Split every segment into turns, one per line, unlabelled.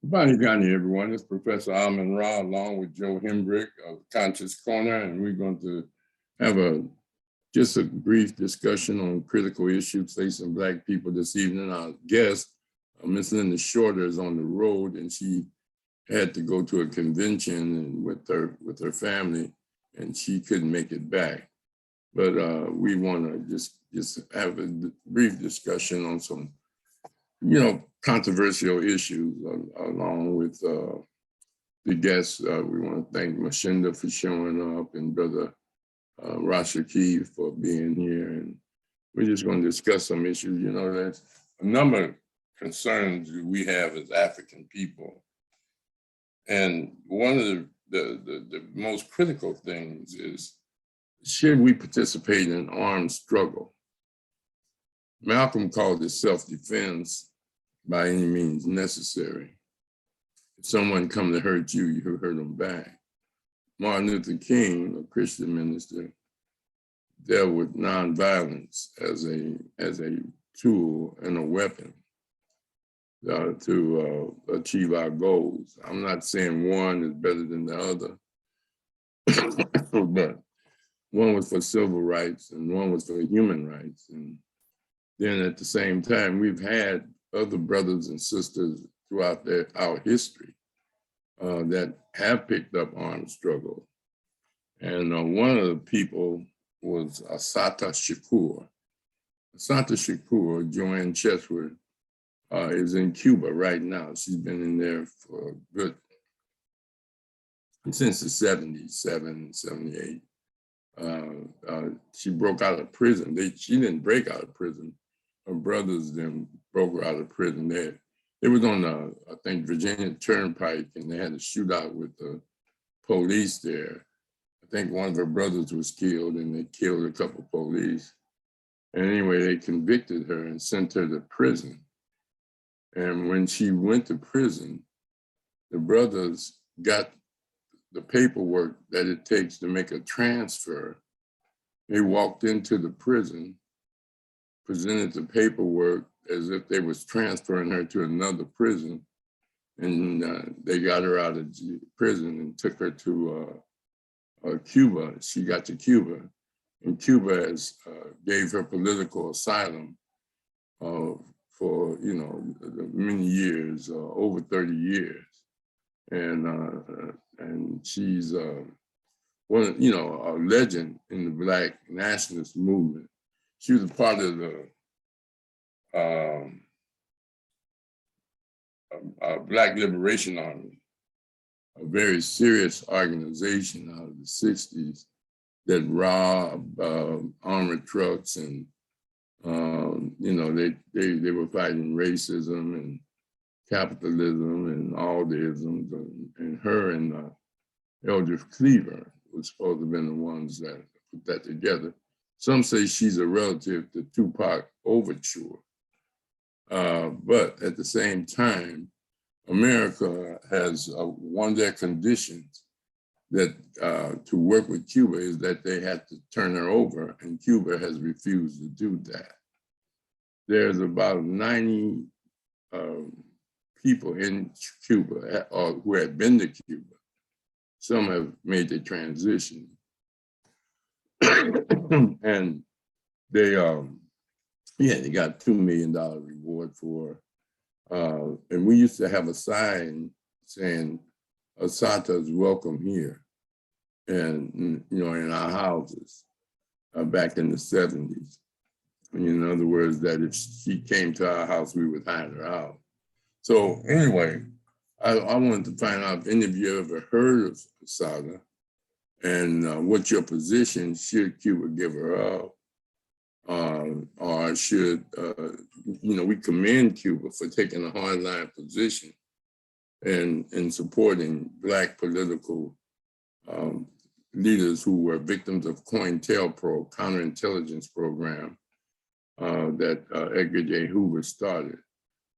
Bonnie Ghani, everyone. It's Professor Rahh along with Joe Hembrick of Conscious Corner, and we're going to have just a brief discussion on critical issues facing Black people this evening. Our guest, Ms. Linda Shorter, is on the road, and she had to go to a convention with her family, and she couldn't make it back. But we want to just have a brief discussion on some controversial issues along with the guests. We want to thank Mchinda for showing up and Brother Rahh for being here. And we're just going to discuss some issues. There's a number of concerns we have as African people. And one of the most critical things is, should we participate in armed struggle? Malcolm called it self-defense by any means necessary. If someone come to hurt you, you hurt them back. Martin Luther King, a Christian minister, dealt with nonviolence as a tool and a weapon to achieve our goals. I'm not saying one is better than the other, but one was for civil rights and one was for human rights. And then at the same time, we've had other brothers and sisters throughout our history that have picked up armed struggle. And one of the people was Assata Shakur. Assata Shakur, Joanne Chesworth, is in Cuba right now. She's been in there for good, since the 70s, 78. She broke out of prison. She didn't break out of prison. Her brothers then broke her out of prison. They was on I think, Virginia Turnpike, and they had a shootout with the police there. I think one of her brothers was killed, and they killed a couple of police. And anyway, they convicted her and sent her to prison. And when she went to prison, the brothers got the paperwork that it takes to make a transfer. They walked into the prison, presented the paperwork as if they was transferring her to another prison, and they got her out of prison and took her to Cuba. She got to Cuba, and Cuba gave her political asylum for many years, over 30 years, and she's a legend in the Black nationalist movement. She was a part of the Black Liberation Army, a very serious organization out of the 60s that robbed armored trucks, and they were fighting racism and capitalism and all the isms, and her and Eldridge Cleaver was supposed to have been the ones that put that together. Some say she's a relative to Tupac Overture. But at the same time, America has one of their conditions that to work with Cuba is that they had to turn her over, and Cuba has refused to do that. There's about 90 people in Cuba who have been to Cuba. Some have made the transition. And they got $2 million reward for, and we used to have a sign saying, Assata is welcome here, and in our houses back in the 70s. And in other words, that if she came to our house, we would hide her out. So anyway, I wanted to find out if any of you ever heard of Assata, and what's your position? Should Cuba give her up? Or should, we commend Cuba for taking a hardline position and supporting Black political leaders who were victims of COINTELPRO, counterintelligence program that Edgar J. Hoover started.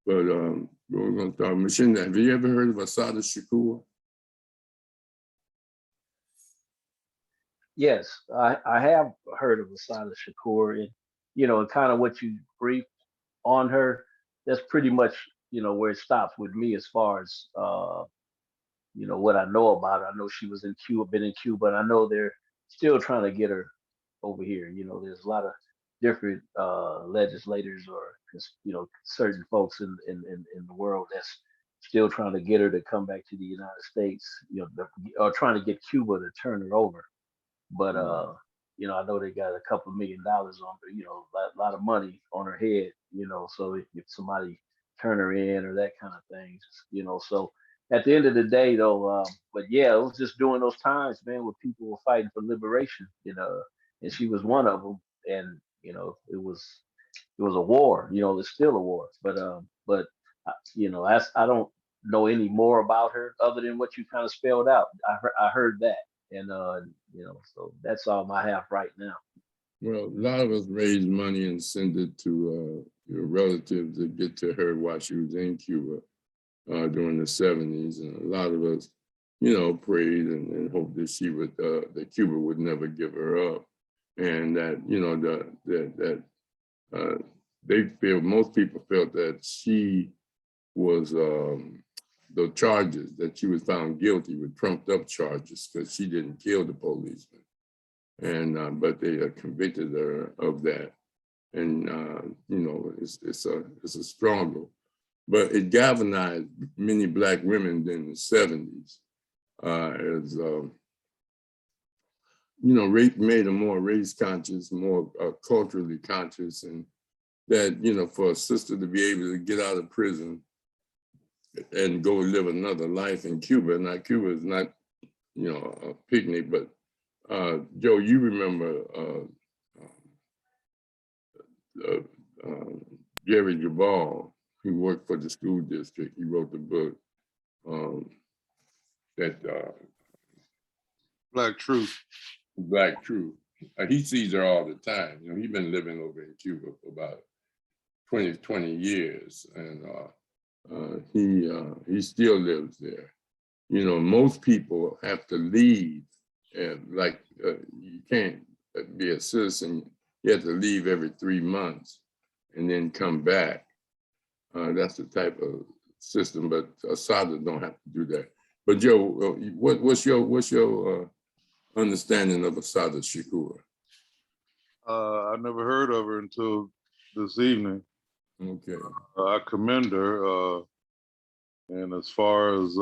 But we're going to start. Mchinda, have you ever heard of Assata Shakur?
Yes, I have heard of Assata Shakur, and kind of what you briefed on her. That's pretty much where it stops with me as far as what I know about her. I know she was in Cuba, been in Cuba, and I know they're still trying to get her over here. There's a lot of different legislators or certain folks in the world that's still trying to get her to come back to the United States. Or trying to get Cuba to turn her over. But I know they got a couple $1 million on her, a lot of money on her head, so if somebody turn her in or that kind of thing, so at the end of the day though, but yeah, it was just during those times, man, where people were fighting for liberation, and she was one of them. And it was a war, it's still a war. But I don't know any more about her other than what you kind of spelled out. I heard that. And so that's all I have right now.
Well, a lot of us raised money and sent it to your relatives to get to her while she was in Cuba during the 70s. And a lot of us, prayed and hoped that she would, that Cuba would never give her up. And that, most people felt that she was, the charges, that she was found guilty with trumped up charges because she didn't kill the policeman. And but they convicted her of that. And it's a struggle, but it galvanized many Black women in the 70s as rape made them more race conscious, more culturally conscious, and that for a sister to be able to get out of prison and go live another life in Cuba. Now, Cuba is not, a picnic, but Joe, you remember Jerry Jabal, who worked for the school district. He wrote the book that
Black Truth.
Black Truth. He sees her all the time. He's been living over in Cuba for about 20 years, and he still lives there. Most people have to leave, and you can't be a citizen. You have to leave every 3 months and then come back. That's the type of system, but Asada don't have to do that. But Joe, what's your understanding of Asada Shakur?
I never heard of her until this evening.
Okay.
I commend her. And as far as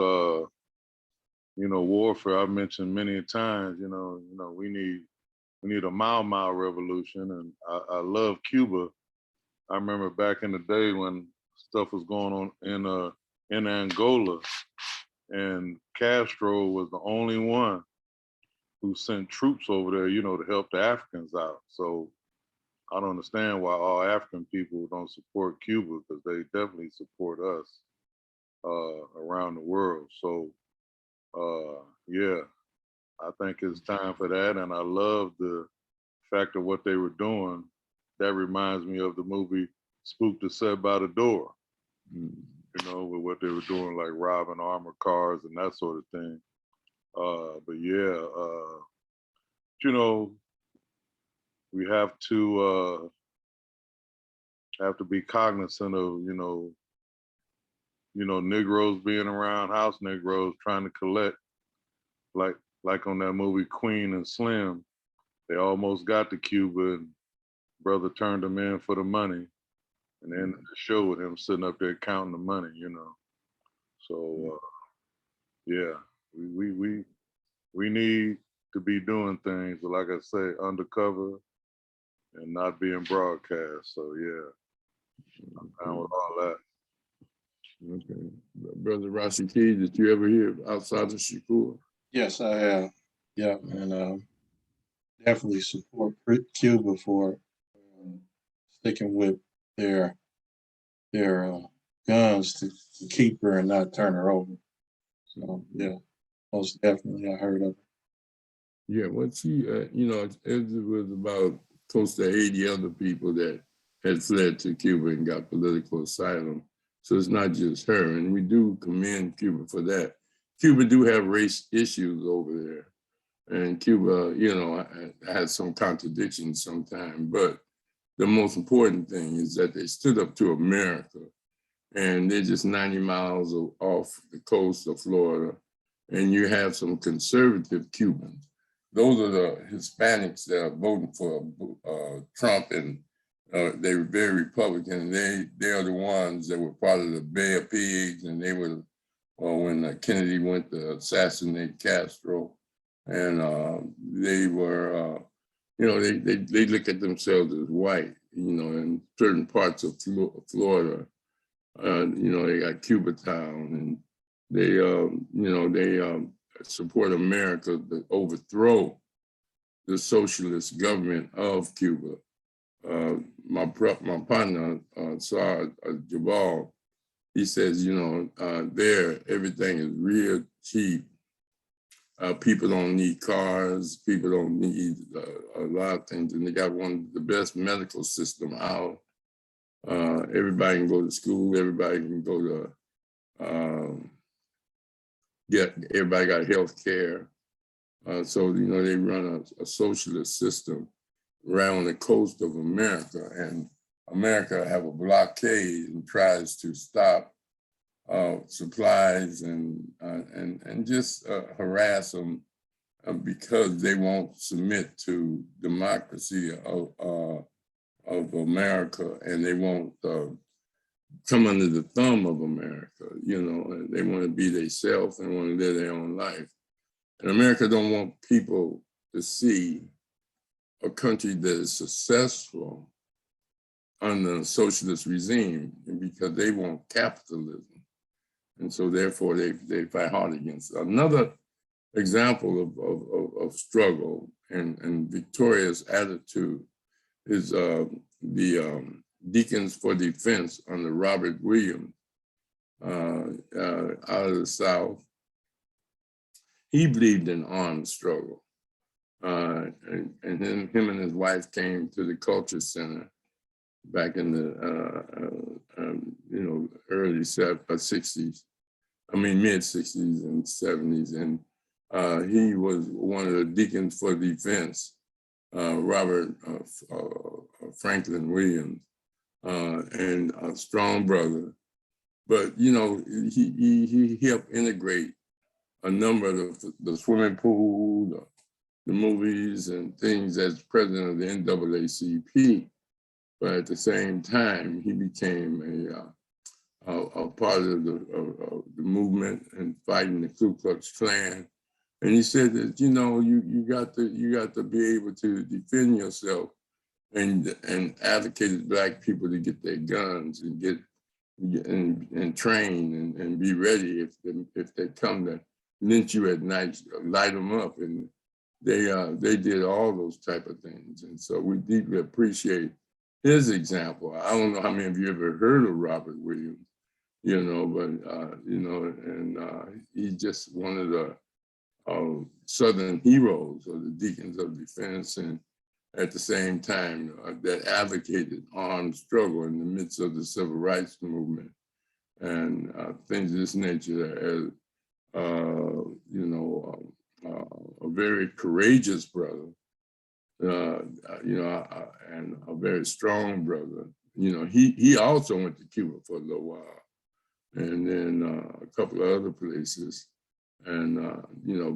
warfare, I've mentioned many times. We need a Mau revolution, and I love Cuba. I remember back in the day when stuff was going on in Angola, and Castro was the only one who sent troops over there, to help the Africans out. So I don't understand why all African people don't support Cuba, because they definitely support us around the world. So yeah, I think it's time for that. And I love the fact of what they were doing. That reminds me of the movie Spooked to Set by the Door, with what they were doing, like robbing armored cars and that sort of thing. But yeah, we have to be cognizant of, Negroes being around, house Negroes trying to collect, like on that movie Queen and Slim. They almost got to Cuba, and brother turned them in for the money, and then the show with him sitting up there counting the money, So yeah, we need to be doing things, but like I say, undercover and not being broadcast. So yeah, I'm down with all that.
Okay. Brother Rashid, did you ever hear outside of Shakur?
Yes, I have. Yeah, and definitely support Cuba for sticking with their guns to keep her and not turn her over. So yeah, most definitely I heard of it.
Yeah, well, she, it was about close to 80 other people that had fled to Cuba and got political asylum. So it's not just her, and we do commend Cuba for that. Cuba do have race issues over there, and Cuba, has some contradictions sometimes, but the most important thing is that they stood up to America and they're just 90 miles off the coast of Florida. And you have some conservative Cubans. Those are the Hispanics that are voting for Trump, and they were very Republican. They are the ones that were part of the Bay of Pigs, and they were when Kennedy went to assassinate Castro, and they were, they look at themselves as white, in certain parts of Florida. They got Cuba Town, and they support America to overthrow the socialist government of Cuba. My partner, Saad Jabal, he says, there everything is real cheap. People don't need cars. People don't need a lot of things, and they got one of the best medical system out. Everybody can go to school. Everybody can go to everybody got health care. So, they run a socialist system around the coast of America, and America have a blockade and tries to stop supplies and just harass them because they won't submit to democracy of America, and they won't come under the thumb of America. They want to be themselves and want to live their own life. And America don't want people to see a country that is successful under a socialist regime, because they want capitalism. And so therefore they fight hard against it. Another example of struggle and victorious attitude is the Deacons for Defense under Robert Williams out of the South. He believed in armed struggle. And then him and his wife came to the Culture Center back in the early 60s, mid 60s and 70s, and he was one of the Deacons for Defense, Robert Franklin Williams, and a strong brother. But he helped integrate a number of the swimming pool, the movies, and things as president of the NAACP. But at the same time, he became a part of the movement and fighting the Ku Klux Klan. And he said that you got to be able to defend yourself, and advocated Black people to get their guns and get and train and be ready if they come to lynch you at night, light them up, and they did all those type of things. And so we deeply appreciate his example. I don't know how many of you ever heard of Robert Williams, but he's just one of the Southern heroes of the Deacons of Defense, and at the same time that advocated armed struggle in the midst of the Civil Rights Movement and things of this nature. As a very courageous brother, and a very strong brother. He also went to Cuba for a little while, and then a couple of other places. And,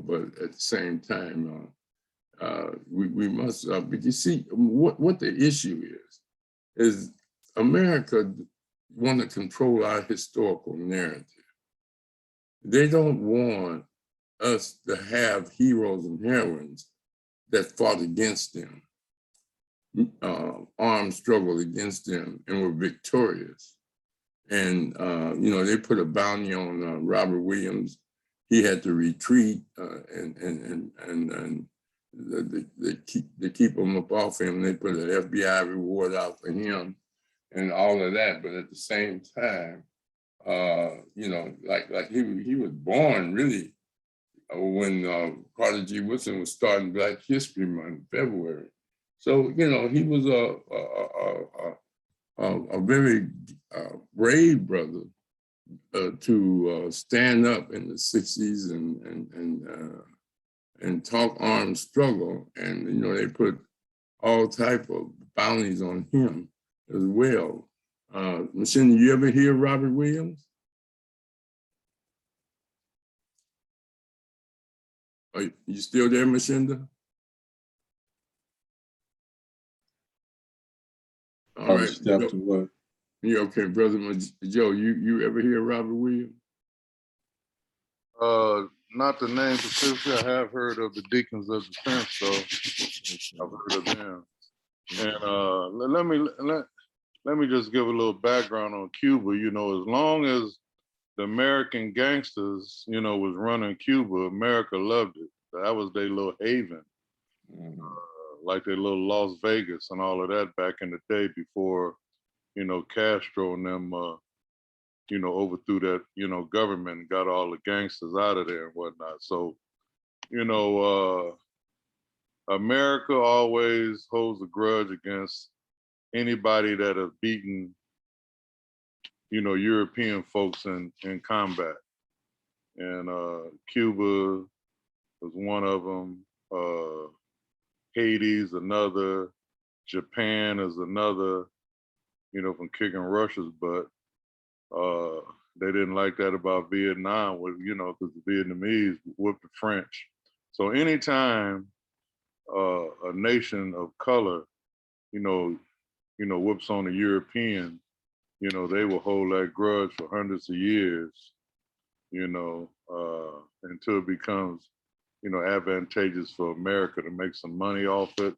but at the same time, we must, but you see, what the issue is America want to control our historical narrative. They don't want us to have heroes and heroines that fought against them, armed struggle against them, and were victorious. And, they put a bounty on Robert Williams. He had to retreat and they keep him up off him. They put an FBI reward out for him and all of that. But at the same time, like he was born really when Carter G. Woodson was starting Black History Month in February. So, he was a very brave brother to stand up in the 60s and talk armed struggle. And, they put all type of bounties on him as well. Mchinda, you ever hear Robert Williams? Are you still there, Mchinda? All right.
Step to what?
You okay, brother Joe? You ever hear Robert Williams?
Not the name specifically. I have heard of the Deacons of Defense, though. I've heard of them. And let me just give a little background on Cuba. You know, as long as the American gangsters, you know, was running Cuba, America loved it. That was their little haven, like their little Las Vegas and all of that back in the day before, you know, Castro and them, you know, overthrew that, you know, government and got all the gangsters out of there and whatnot. So, you know, America always holds a grudge against anybody that have beaten, you know, European folks in combat. And Cuba was one of them. Haiti's another. Japan is another, you know, from kicking Russia's butt. They didn't like that about Vietnam, you know, because the Vietnamese whipped the French. So anytime a nation of color, you know, whips on a European, you know, they will hold that grudge for hundreds of years, you know, until it becomes, you know, advantageous for America to make some money off it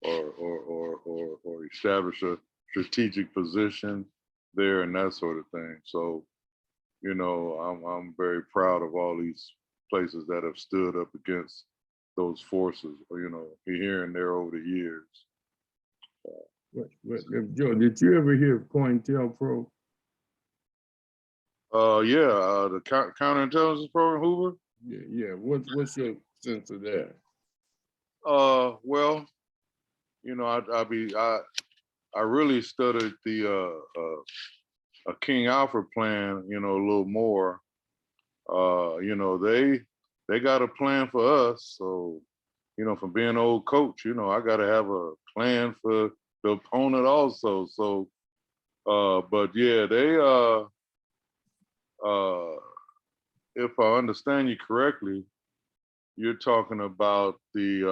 or establish a strategic position there and that sort of thing. So, you know, I'm very proud of all these places that have stood up against those forces, you know, here and there over the years.
Joe, did you ever hear COINTELPRO?
The counterintelligence program, Hoover.
Yeah. What's your sense of that?
Well, you know, I really studied the a King Alfred plan, you know, a little more. You know, they got a plan for us. So, you know, from being an old coach, you know, I got to have a plan for the opponent also. So, but yeah, they if I understand you correctly, you're talking about the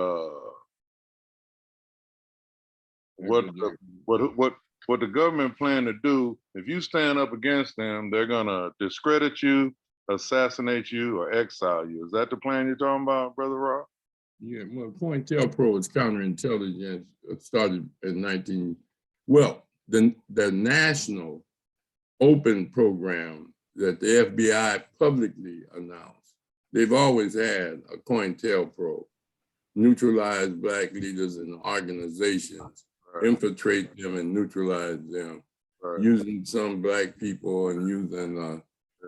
what the government plan to do. If you stand up against them, they're gonna discredit you, assassinate you, or exile you. Is that the plan you're talking about, Brother Rahh?
Yeah, well, COINTELPRO is counterintelligence. Started in the national open program that the FBI publicly announced. They've always had a COINTELPRO, neutralize Black leaders and organizations, right, infiltrate them and neutralize them, right, using some Black people and using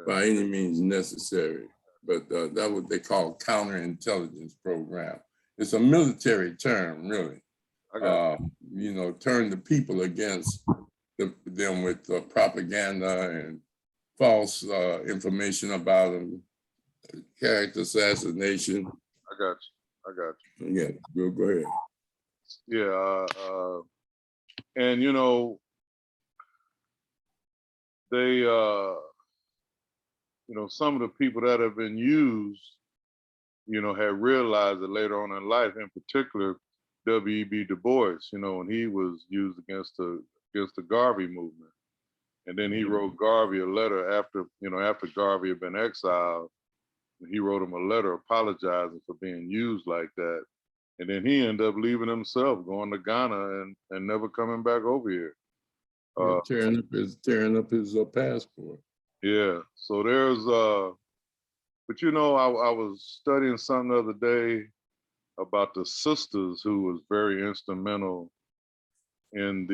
by any means necessary. But that's what they call counterintelligence program. It's a military term, really. You know, turn the people against them with propaganda and false information about them, character assassination.
I got you.
Yeah, go ahead.
Yeah, and you know, they, you know, some of the people that have been used, you know, have realized it later on in life. In particular, W.E.B. Du Bois. You know, when he was used against the Garvey movement, and then he wrote Garvey a letter after Garvey had been exiled. He wrote him a letter apologizing for being used like that. And then he ended up leaving himself, going to Ghana and never coming back over here.
Tearing up his passport.
Yeah, so there's, but you know, I was studying something the other day about the sisters who was very instrumental in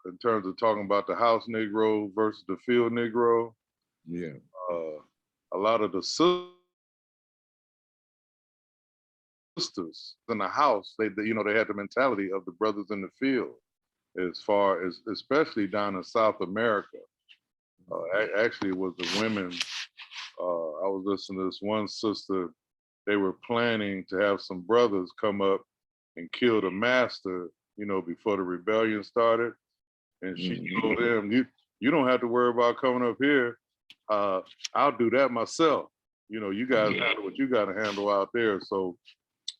in terms of talking about the house Negro versus the field Negro.
Yeah.
A lot of the sisters in the house, they you know, they had the mentality of the brothers in the field, as far as, especially down in South America. Actually, it was the women. I was listening to this one sister. They were planning to have some brothers come up and kill the master, you know, before the rebellion started. And she told him, you don't have to worry about coming up here. I'll do that myself. You know, you guys handle what you got to handle out there. So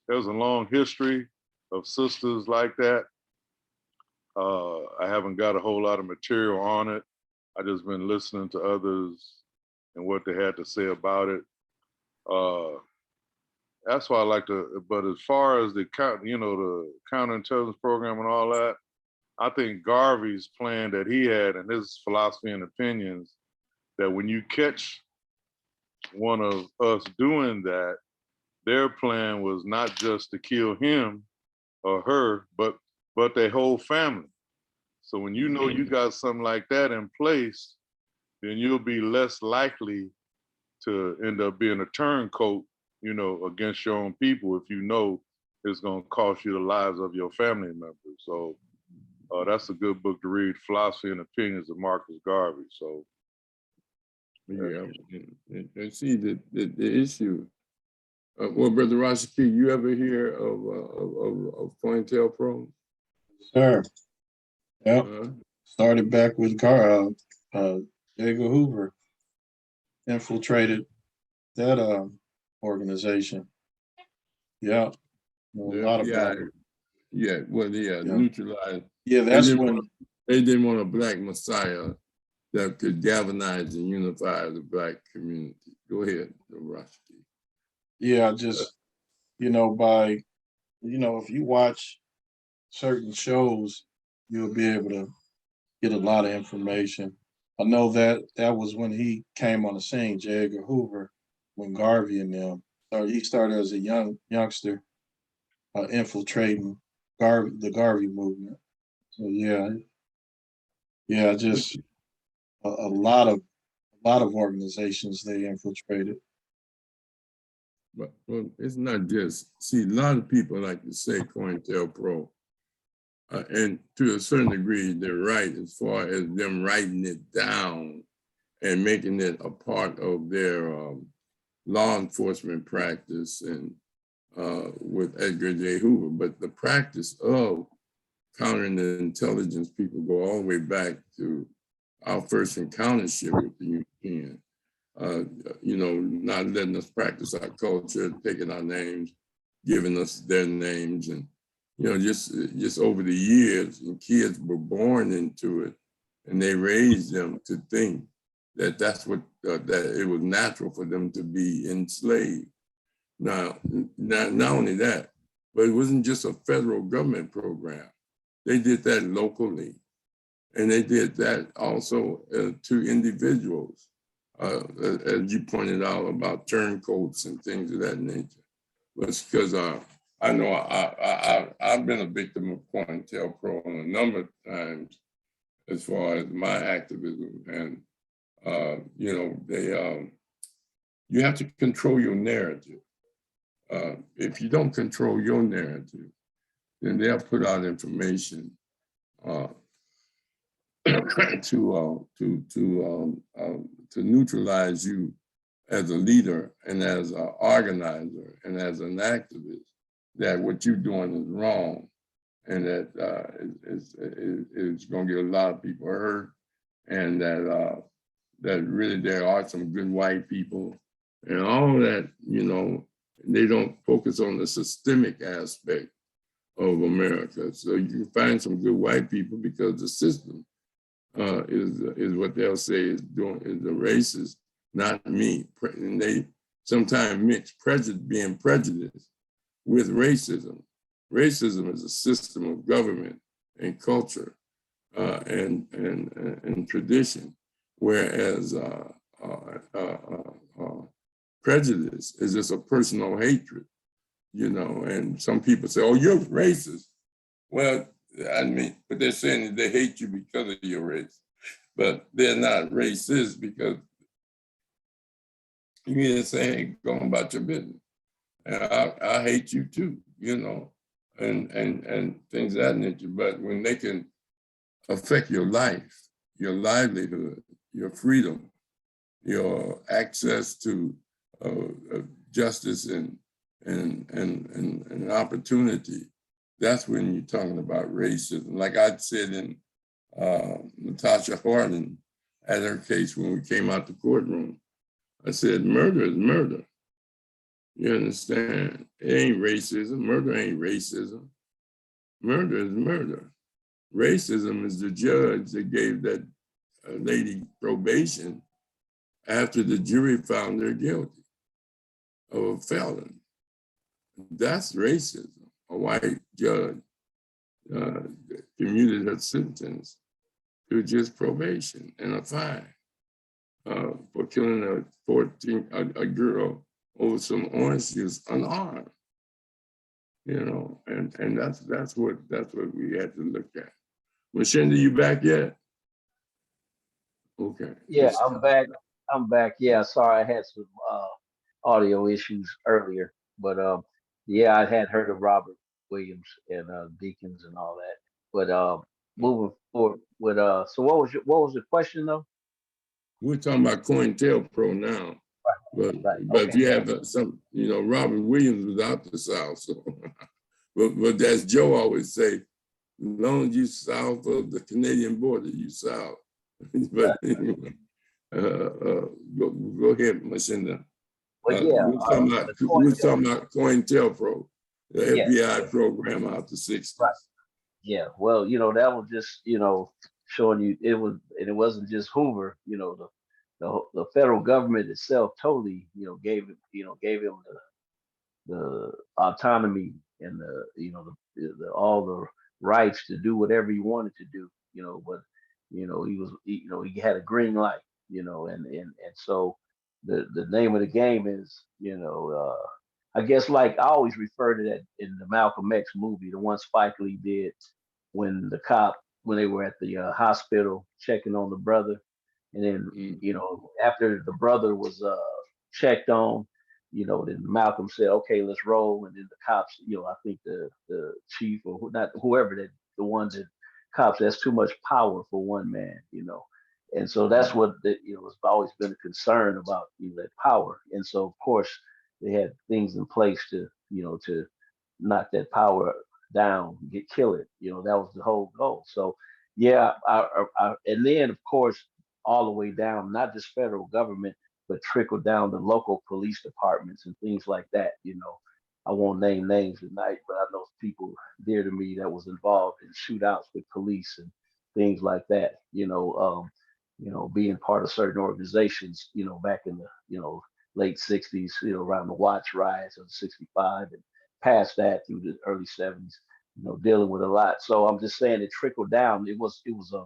there's a long history of sisters like that. I haven't got a whole lot of material on it. I just been listening to others and what they had to say about it. That's why I like to, but as far as the counterintelligence program and all that, I think Garvey's plan that he had and his philosophy and opinions, that when you catch one of us doing that, their plan was not just to kill him or her, but their whole family. So when you know you got something like that in place, then you'll be less likely to end up being a turncoat, you know, against your own people if you know it's going to cost you the lives of your family members. So that's a good book to read, Philosophy and Opinions of Marcus Garvey. So
yeah, and see the issue. Well, Brother Rashiki, you ever hear of COINTELPRO?
Sir. Yep. Started back with Edgar Hoover, infiltrated that organization. Yeah. A lot of
neutralized.
Yeah, that's when
they didn't want a black messiah that could galvanize and unify the black community. Go ahead, Rashiki.
Yeah, just if you watch certain shows, you'll be able to get a lot of information. I know that was when he came on the scene, J. Edgar Hoover, when Garvey and them. So he started as a youngster, infiltrating the Garvey movement. So just a lot of organizations they infiltrated.
But well, it's not just, see, a lot of people like to say COINTELPRO, and to a certain degree, they're right as far as them writing it down and making it a part of their law enforcement practice and with Edgar J. Hoover. But the practice of counterintelligence people go all the way back to our first encountership with the UN. Not letting us practice our culture, taking our names, giving us their names, and just over the years, and kids were born into it, and they raised them to think that that's what that it was natural for them to be enslaved. Now, not only that, but it wasn't just a federal government program. They did that locally, and they did that also to individuals. As you pointed out about turncoats and things of that nature. But it's because I know I've been a victim of COINTELPRO a number of times as far as my activism. And, you have to control your narrative. If you don't control your narrative, then they'll put out information to neutralize you as a leader and as an organizer and as an activist, that what you're doing is wrong, and that it's going to get a lot of people hurt, and that really there are some good white people, and all that, they don't focus on the systemic aspect of America. So you can find some good white people because the system is what they'll say is the racist, not me. And they sometimes mix being prejudiced with racism. Racism is a system of government and culture and tradition, whereas prejudice is just a personal hatred, and some people say, oh, you're racist. Well, but they're saying that they hate you because of your race, but they're not racist because you can say, hey, go on about your business. And I hate you too, and things of that nature. But when they can affect your life, your livelihood, your freedom, your access to justice and opportunity, that's when you're talking about racism. Like I said in Natasha Hardin had her case when we came out the courtroom. I said, murder is murder. You understand? It ain't racism. Murder ain't racism. Murder is murder. Racism is the judge that gave that lady probation after the jury found her guilty of a felon. That's racism. A white judge commuted her sentence to just probation and a fine for killing a girl over some orange juice unarmed. You know, and that's what we had to look at. Mchinda, you back yet? Okay.
Yeah, I'm back. I'm back. Yeah, sorry, I had some audio issues earlier, but yeah, I had heard of Robert Williams and Deacons and all that. But moving forward with so what was the question though?
We're talking about COINTELPRO now, but
Okay.
if you have some, you know, Robert Williams was out the South, so but as Joe always say, as long as you south of the Canadian border, you south. But anyway, go ahead, Mchinda.
Well, yeah,
We're talking about COINTELPRO, the
yeah,
FBI program out the 60s.
right. Yeah, well, you know, that was just, you know, showing you it wasn't just Hoover, you know, the federal government itself totally, you know, gave him the autonomy and the, you know, the all the rights to do whatever he wanted to do, you know, but you know, you know, he had a green light, you know, and so the name of the game is, you know, I guess like I always refer to that in the Malcolm X movie, the one Spike Lee did when they were at the hospital checking on the brother, and then you know after the brother was checked on, you know, then Malcolm said, "Okay, let's roll," and then the cops, you know, I think the chief or not whoever that the ones that cops, that's too much power for one man, you know. And so that's what you know has always been a concern about, you know, that power. And so of course they had things in place to, you know, to knock that power down, kill it. You know, that was the whole goal. So yeah, and then of course all the way down, not just federal government, but trickle down to local police departments and things like that. You know, I won't name names tonight, but I know people dear to me that was involved in shootouts with police and things like that. You know, being part of certain organizations. You know, back in the late '60s. You know, around the Watts riots of '65 and past that through the early '70s. You know, dealing with a lot. So I'm just saying it trickled down. It was a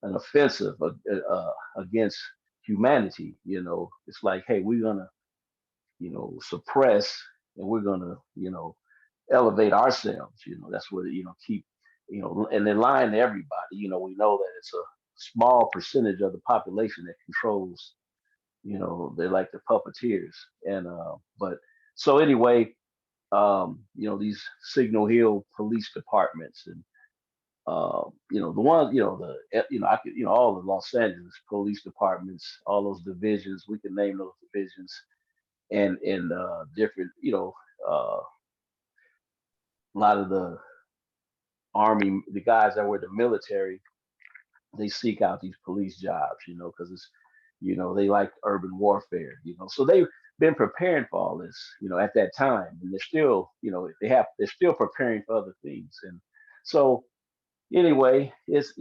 an offensive against humanity. You know, it's like, hey, we're gonna, you know, suppress and we're gonna, you know, elevate ourselves. You know, that's what, you know, keep, you know, and then lying to everybody. You know, we know that it's a small percentage of the population that controls, you know, they're like the puppeteers. And but so anyway, you know, these Signal Hill police departments and you know, the ones, you know, I could, you know, all the Los Angeles police departments, all those divisions, we can name those divisions, and different, you know, a lot of the army, the guys that were the military, they seek out these police jobs, you know, because it's, you know, they like urban warfare, you know, so they've been preparing for all this, you know, at that time, and they're still, you know, they're still preparing for other things, and so anyway, it's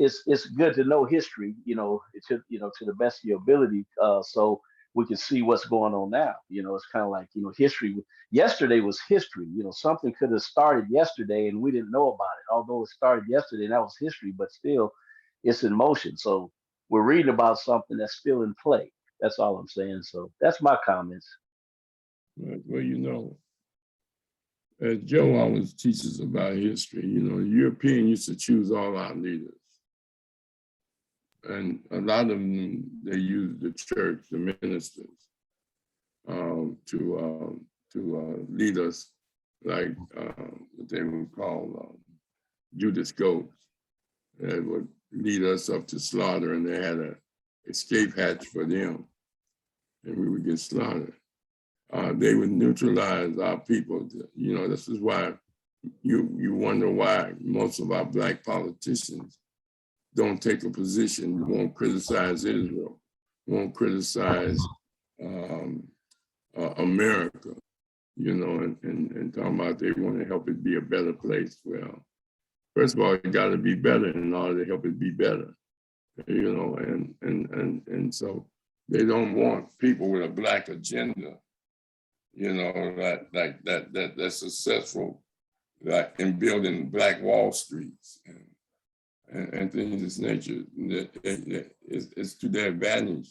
good to know history, you know, to the best of your ability, so we can see what's going on now. You know, it's kind of like, you know, history. Yesterday was history. You know, something could have started yesterday and we didn't know about it. Although it started yesterday, and that was history, but still, it's in motion. So we're reading about something that's still in play. That's all I'm saying. So that's my comments.
Well, you know, as Joe always teaches about history, you know, the European used to choose all our leaders. And a lot of them, they used the church, the ministers, to lead us, like what they would call Judas Goats. That would lead us up to slaughter, and they had an escape hatch for them, and we would get slaughtered. They would neutralize our people. You know, this is why you wonder why most of our Black politicians don't take a position, won't criticize Israel, won't criticize America, you know, and talking about they want to help it be a better place. Well, first of all, it got to be better in order to help it be better, you know, and so they don't want people with a black agenda, you know, that's successful, like in building Black Wall Streets and things of this nature. It's to their advantage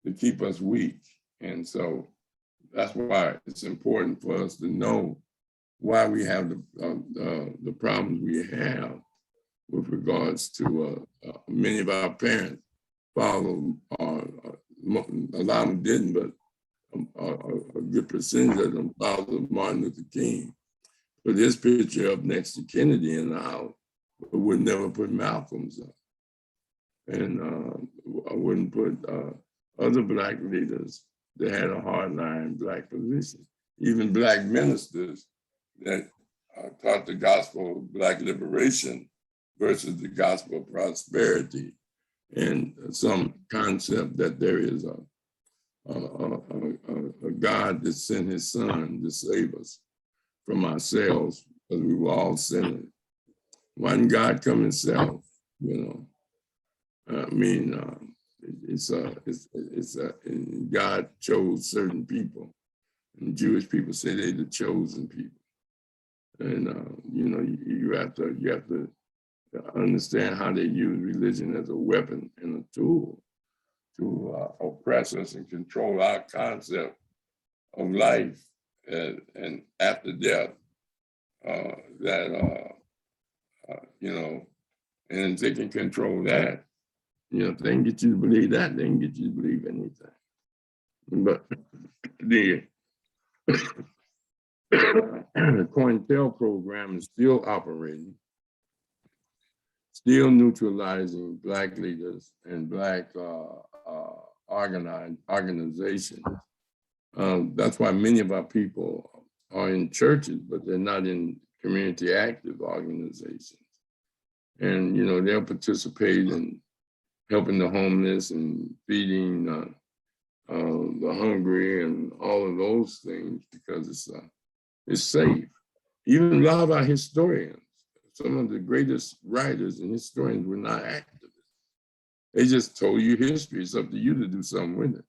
to keep us weak, and so that's why it's important for us to know why we have the problems we have with regards to many of our parents followed, a lot of them didn't, but a good percentage of them followed Martin Luther King. Put his picture up next to Kennedy in the house, but would never put Malcolm's up. And I wouldn't put other Black leaders that had a hardline Black position. Even Black ministers that taught the gospel of Black liberation versus the gospel of prosperity, and some concept that there is a God that sent his son to save us from ourselves, because we were all sinners. Why didn't God come himself? You know, I mean, God chose certain people, and Jewish people say they're the chosen people. And you know, you have to understand how they use religion as a weapon and a tool to oppress us and control our concept of life and after death. You know, and if they can control that, you know, if they can get you to believe that, they can get you to believe anything. But the COINTEL program is still operating, still neutralizing Black leaders and Black organizations. That's why many of our people are in churches, but they're not in community active organizations. And, you know, they'll participate in helping the homeless and feeding the hungry and all of those things, because it's safe. Even a lot of our historians, some of the greatest writers and historians were not activists. They just told you history. It's up to you to do something with it.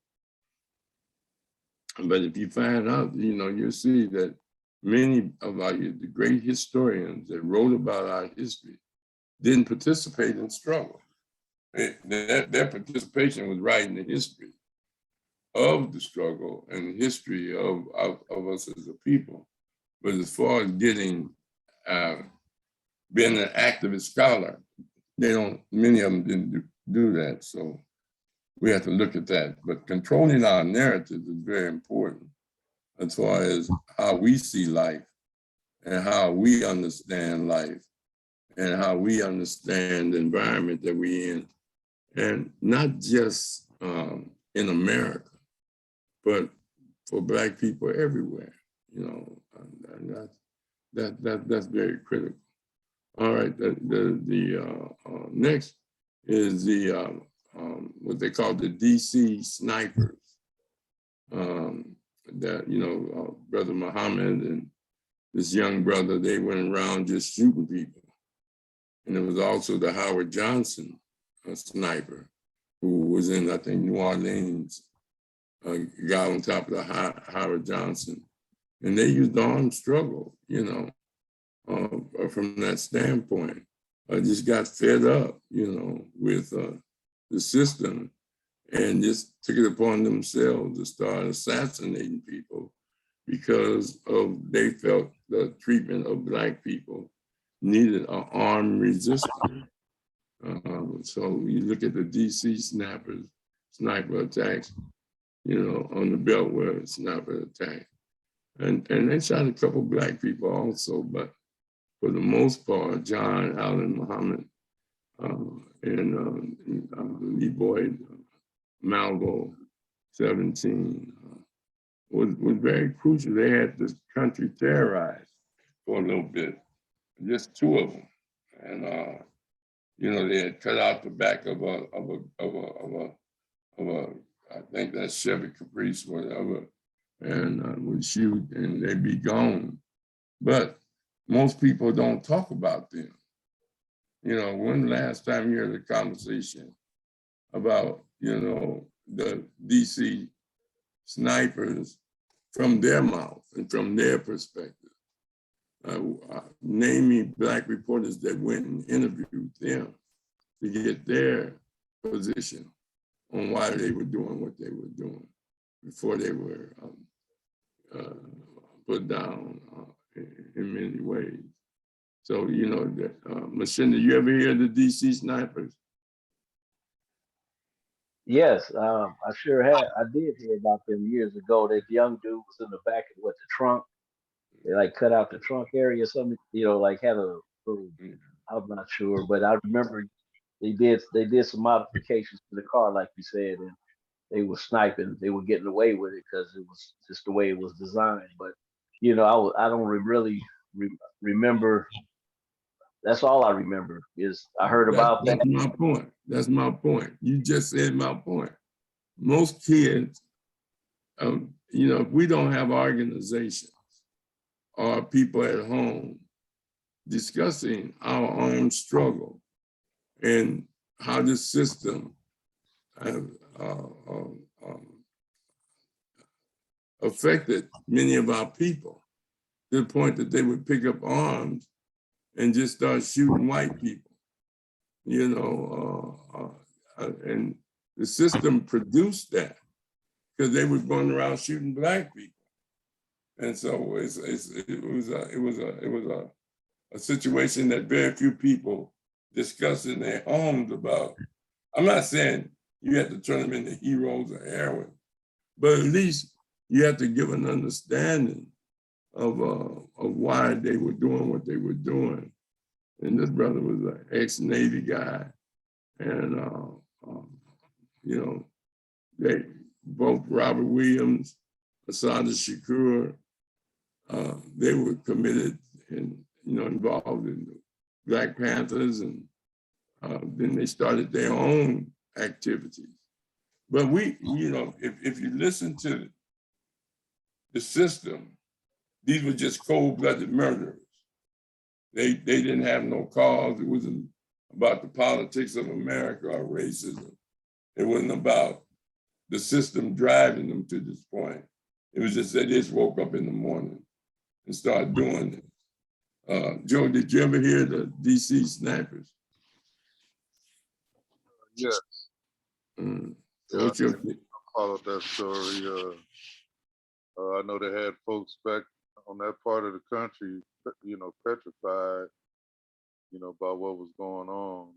But if you find out, you know, you'll see that many of the great historians that wrote about our history didn't participate in struggle. Their participation was writing the history of the struggle and the history of us as a people. But as far as getting, being an activist scholar, many of them didn't do that. So we have to look at that. But controlling our narrative is very important as far as how we see life and how we understand life and how we understand the environment that we're in. And not just in America, but for Black people everywhere, you know, and that's very critical. All right, the next is the what they call the DC snipers. That, you know, Brother Muhammad and this young brother, they went around just shooting people. And it was also the Howard Johnson sniper who was in, I think, New Orleans, got on top of the Howard Johnson. And they used armed struggle, you know, from that standpoint. Just got fed up, you know, with the system, and just took it upon themselves to start assassinating people because they felt the treatment of Black people needed an armed resistance. So you look at the DC sniper attacks, you know, on the Beltway sniper attack. And they shot a couple Black people also, but for the most part, John Allen Muhammad and Lee Boyd Malvo 17 was very crucial. They had this country terrorized for a little bit, just two of them. And You know, they had cut out the back of a I think that's Chevy Caprice, whatever, and would shoot and they'd be gone. But most people don't talk about them. You know, when last time you heard a conversation about, you know, the DC snipers from their mouth and from their perspective? Name me Black reporters that went and interviewed them to get their position on why they were doing what they were doing before they were put down in many ways. So, you know, Mchinda, you ever hear the DC snipers?
Yes, I sure had. I did hear about them years ago. That young dude was in the back of the trunk. They like cut out the trunk area or something, you know, like had a little, I'm not sure, but I remember they did some modifications to the car, like you said, and they were sniping. They were getting away with it because it was just the way it was designed. But you know, I don't really remember. That's all I remember is I heard about that.
That's my point. That's my point. You just said my point. Most kids, you know, if we don't have organizations or people at home discussing our own struggle and how this system affected many of our people to the point that they would pick up arms and just start shooting white people, you know, and the system produced that because they were going around shooting Black people. And so it was a situation that very few people discuss in their homes about. I'm not saying you have to turn them into heroes or heroines, but at least you have to give an understanding of why they were doing what they were doing. And this brother was an ex-Navy guy, and you know, they both Robert Williams, Assata Shakur, they were committed and, you know, involved in the Black Panthers, and then they started their own activities. But we, you know, if you listen to the system, these were just cold-blooded murderers. They didn't have no cause. It wasn't about the politics of America or racism. It wasn't about the system driving them to this point. It was just they just woke up in the morning and started doing it. Joe, did you ever hear the DC snipers?
Yes.
So what's your
Followed that story. I know they had folks back on that part of the country, you know, petrified, you know, about what was going on.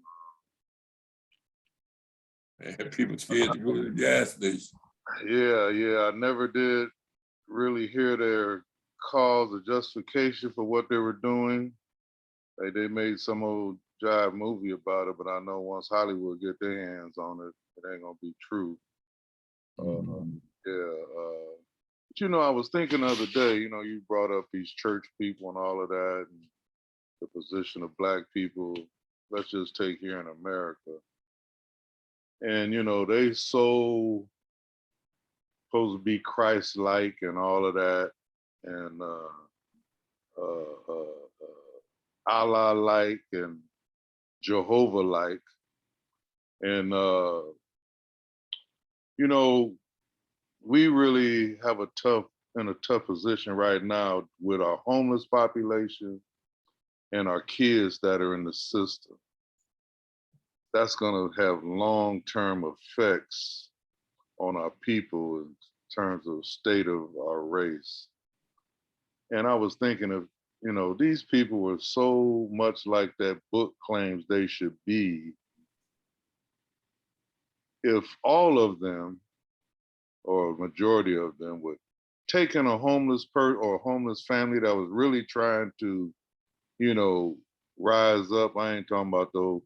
people scared to go to the gas station?
Yeah. I never did really hear their cause or justification for what they were doing. Like they made some old jive movie about it, but I know once Hollywood get their hands on it, it ain't gonna be true. But you know, I was thinking the other day, you know, you brought up these church people and all of that, and the position of Black people. Let's just take here in America. And, you know, they so supposed to be Christ-like and all of that, and Allah-like and Jehovah-like. And, you know, we really have in a tough position right now with our homeless population and our kids that are in the system. That's gonna have long-term effects on our people in terms of state of our race. And I was thinking of, you know, these people were so much like that book claims they should be. If all of them, or a majority of them, would take in a homeless or a homeless family that was really trying to, you know, rise up. I ain't talking about those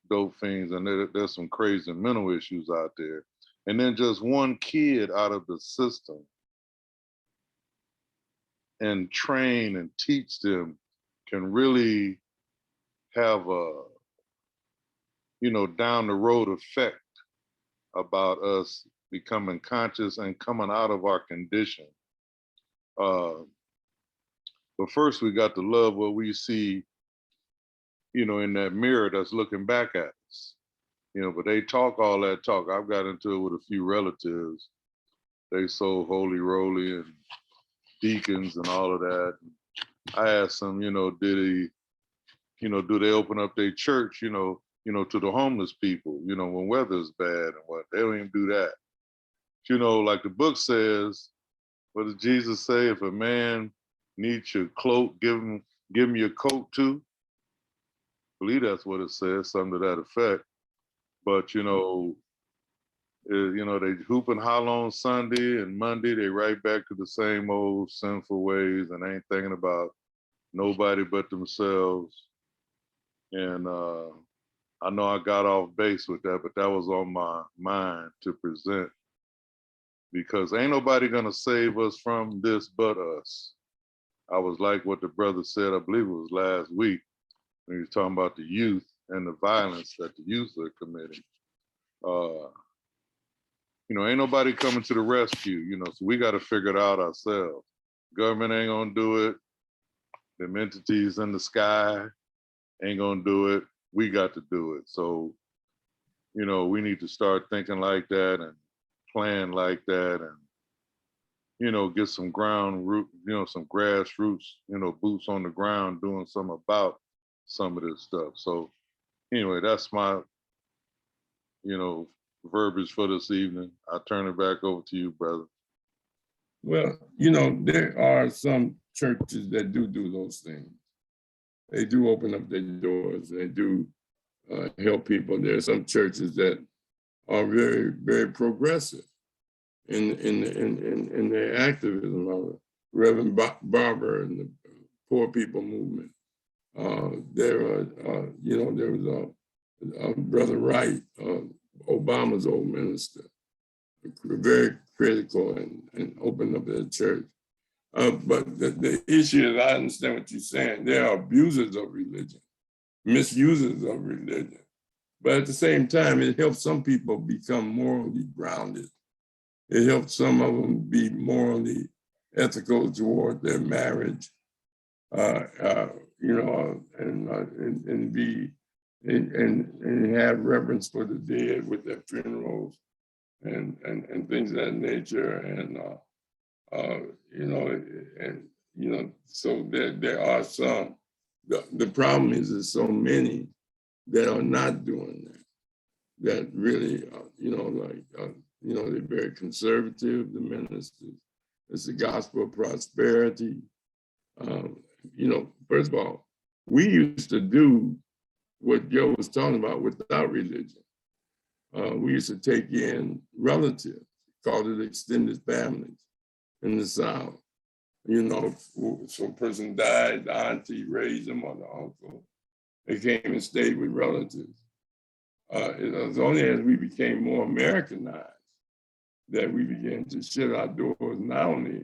dope fiends, and there's some crazy mental issues out there. And then just one kid out of the system and train and teach them can really have down the road effect about us becoming conscious and coming out of our condition. But first we got to love what we see, in that mirror that's looking back at us. But they talk all that talk. I've got into it with a few relatives. They so holy roly and deacons and all of that. I asked them, did he, do they open up their church, to the homeless people, when weather's bad and what? They don't even do that. Like the book says, what does Jesus say? If a man needs your cloak, give him your coat too. I believe that's what it says, something to that effect. But they hoop and holler on Sunday, and Monday they right back to the same old sinful ways and ain't thinking about nobody but themselves. And I know I got off base with that, but that was on my mind to present, because ain't nobody gonna save us from this but us. I was like what the brother said, I believe it was last week, when he was talking about the youth and the violence that the youth are committing. Ain't nobody coming to the rescue, so we got to figure it out ourselves. Government ain't gonna do it. Them entities in the sky ain't gonna do it. We got to do it. So, we need to start thinking like that and plan like that, and, get some ground root, some grassroots, boots on the ground doing something about some of this stuff. So anyway, that's my, verbiage for this evening. I turn it back over to you, brother.
Well, there are some churches that do those things. They do open up their doors. They do help people. There are some churches that are very, very progressive in their activism. Reverend Barber and the Poor People Movement. There was Brother Wright, Obama's old minister, very critical and opened up their church. But the issue is, I understand what you're saying. There are abusers of religion, misusers of religion. But at the same time, it helps some people become morally grounded. It helps some of them be morally ethical toward their marriage, and have reverence for the dead with their funerals and things of that nature. So there are some. The problem is there's so many that are not doing that. That really, they're very conservative, the ministers. It's the gospel of prosperity. First of all, we used to do what Joe was talking about without religion. We used to take in relatives, called it extended families in the South. So a person died, the auntie raised them or the uncle. They came and stayed with relatives. It was only as we became more Americanized that we began to shut our doors not only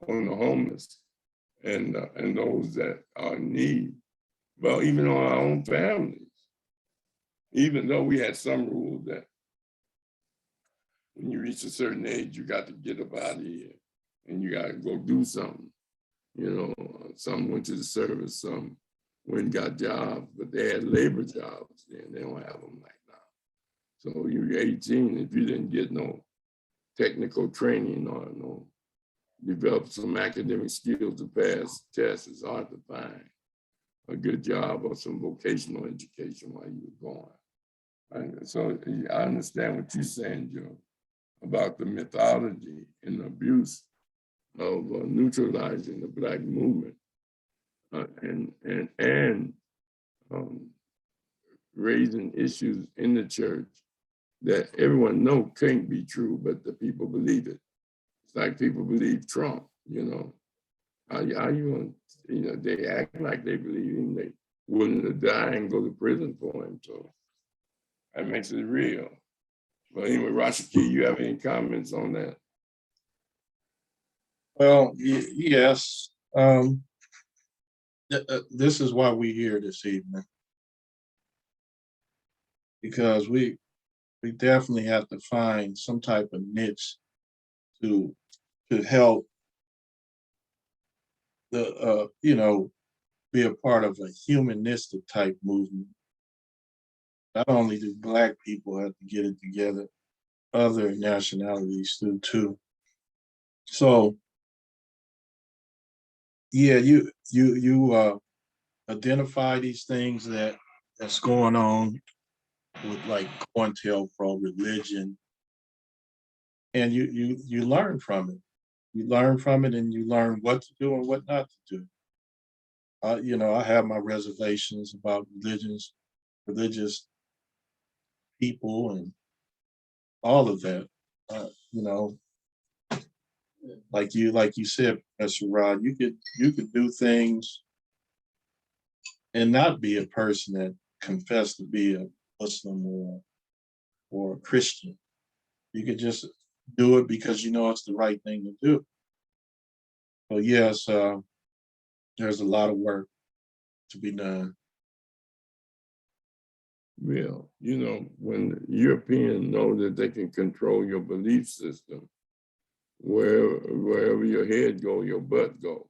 on the homeless and those that are in need, but even on our own families. Even though we had some rules that when you reach a certain age, you got to get up out of here and you got to go do something. Some went to the service, some went and got jobs, but they had labor jobs then. They don't have them like now. So you're 18, if you didn't get no technical training or no develop some academic skills to pass tests, it's hard to find a good job or some vocational education while you were going. And so I understand what you're saying, Joe, about the mythology and the abuse of neutralizing the Black movement and raising issues in the church that everyone knows can't be true, but the people believe it. It's like people believe Trump, How you going they act like they believe him, they willing to die and go to prison for him. So that makes it real. But anyway, Rashaki, you have any comments on that?
Well, yes. This is why we're here this evening. because we definitely have to find some type of niche to help the be a part of a humanistic type movement. Not only do Black people have to get it together, other nationalities do too. So yeah, you identify these things that's going on with like COINTELPRO, religion, and you learn from it. You learn from it, and you learn what to do and what not to do. I have my reservations about religious people, and all of that. You know, like you said, Professor Rod, you could do things and not be a person that confessed to be a Muslim or a Christian. You could just do it because you know it's the right thing to do. So yes, there's a lot of work to be done.
Well, when Europeans know that they can control your belief system, wherever your head go, your butt go.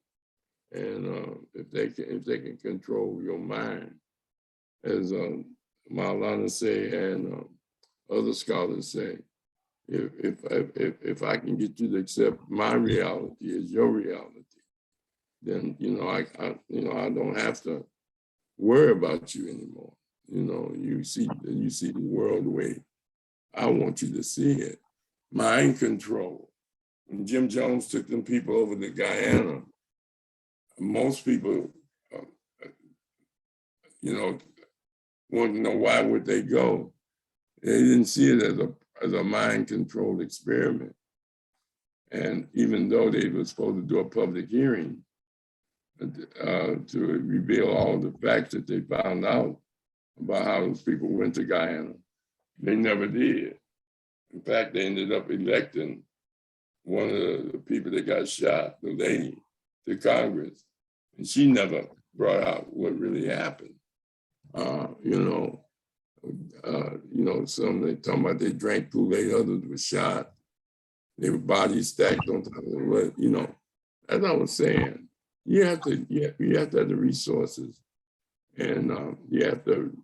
And if they can control your mind, as Maulana say and other scholars say, if I can get you to accept my reality as your reality, then I don't have to worry about you anymore. You see the world the way I want you to see it. Mind control. When Jim Jones took them people over to Guyana, most people, want to know why would they go. They didn't see it as a mind controlled experiment. And even though they were supposed to do a public hearing to reveal all the facts that they found out about how those people went to Guyana, they never did. In fact, they ended up electing one of the people that got shot, the lady, to Congress, and she never brought out what really happened. Some they talking about they drank Kool-Aid, others were shot. Their bodies stacked on top of it. As I was saying, you have to have the resources, and you have to